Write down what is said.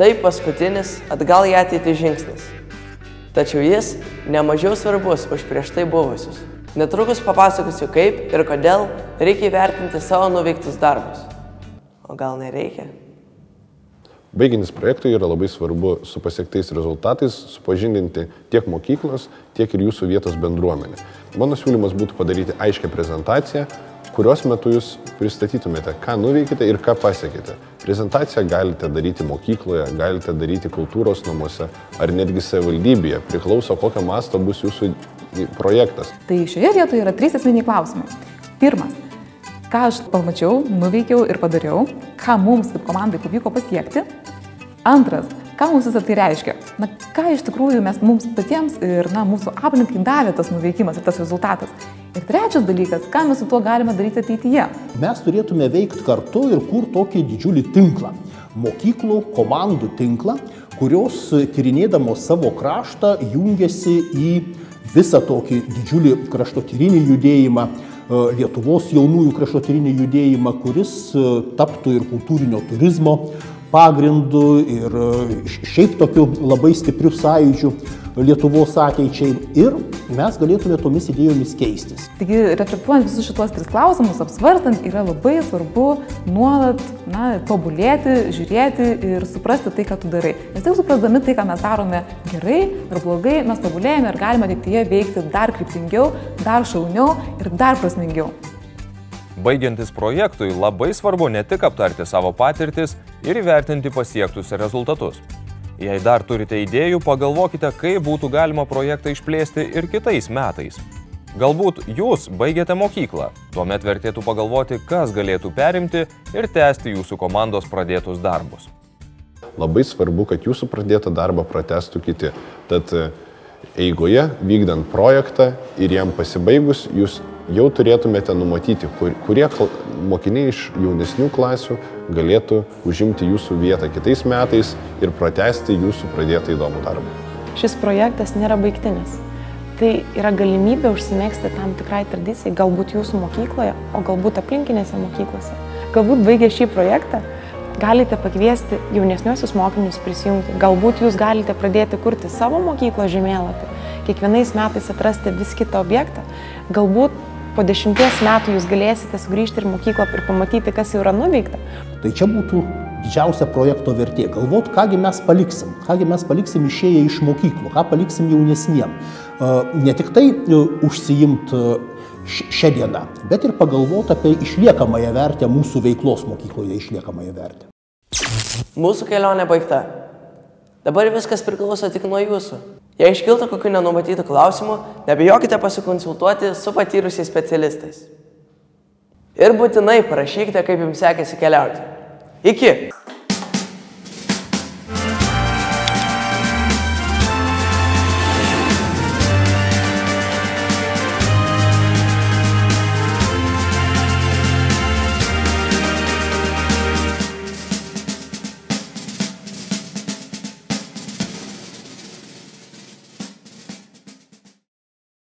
Tai paskutinis atgal į ateitį žingsnis. Tačiau jis nemažiau svarbus už prieš tai buvusius. Netrukus papasakosiu, kaip ir kodėl reikia įvertinti savo nuveiktus darbus. O gal nereikia? Baigiantis projektui yra labai svarbu su pasiektais rezultatais supažindinti tiek mokyklos, tiek ir jūsų vietos bendruomenę. Mano siūlymas būtų padaryti aiškią prezentaciją, kurios metu jūs pristatytumėte, ką nuveikite ir ką pasiekite. Prezentaciją galite daryti mokykloje, galite daryti kultūros namuose ar netgi savivaldybėje, priklauso kokio masto bus jūsų projektas. Tai šioje vietoje yra 3 esminiai klausimai. Pirmas, ką aš pamačiau, nuveikiau ir padariau, ką mums kaip komandai pavyko pasiekti. Antras, ką mums visą tai reiškia? Ką iš tikrųjų mums patiems ir mūsų aplinkai davė tas nuveikimas ir tas rezultatas. Ir trečias dalykas, ką mes su tuo galime daryti ateityje. Mes turėtume veikti kartu ir kurti tokį didžiulį tinklą. Mokyklų, komandų tinklą, kurios tyrinėdamos savo kraštą jungiasi į visą tokį didžiulį kraštotyrinį judėjimą, Lietuvos jaunųjų kraštotyrinį judėjimą, kuris taptų ir kultūrinio turizmo pagrindu ir šiaip tokiu labai stipriu sąjūdžiu Lietuvos ateičiai ir mes galėtume tomis idėjomis keistis. Taigi, reflektuojant visus šitos 3 klausimus, apsvarstant, yra labai svarbu nuolat tobulėti, žiūrėti ir suprasti tai, ką tu darai. Nes tik suprasdami tai, ką mes darome gerai ir blogai, mes tobulėjame ir galime ateityje veikti dar kryptingiau, dar šauniau ir dar prasmingiau. Baigiantis projektui labai svarbu ne tik aptarti savo patirtis ir įvertinti pasiektus rezultatus. Jei dar turite idėjų, pagalvokite, kaip būtų galima projektą išplėsti ir kitais metais. Galbūt jūs baigėte mokyklą, tuomet vertėtų pagalvoti, kas galėtų perimti ir tęsti jūsų komandos pradėtus darbus. Labai svarbu, kad jūsų pradėtą darbą pratęstų kiti. Tad eigoje, vykdant projektą ir jam pasibaigus, jūs jau turėtumėte numatyti, kurie mokiniai iš jaunesnių klasių galėtų užimti jūsų vietą kitais metais ir pratęsti jūsų pradėtą įdomų darbą. Šis projektas nėra baigtinis. Tai yra galimybė užsimegzti tam tikrai tradicijai, galbūt jūsų mokykloje, o galbūt aplinkinėse mokyklose. Galbūt baigę šį projektą galite pakviesti jaunesniuosius mokinius prisijungti. Galbūt jūs galite pradėti kurti savo mokyklos žemėlapį, kiekvienais metais atrasti vis kitą objektą. Galbūt po 10 metų jūs galėsite sugrįžti ir mokyklą ir pamatyti, kas jau yra nuveikta. Tai čia būtų didžiausia projekto vertė. Galvot, kągi mes paliksim išėję iš mokyklų, ką paliksim jaunesniem. Ne tik tai užsiimt šią dieną, bet ir pagalvot apie išliekamąją vertę mūsų veiklos mokykloje išliekamąją vertę. Mūsų kelionė baigta. Dabar viskas priklauso tik nuo jūsų. Jei iškiltų kokių nenumatytų klausimų, nebijokite pasikonsultuoti su patyrusiais specialistais. Ir būtinai parašykite, kaip jums sekėsi keliauti. Iki!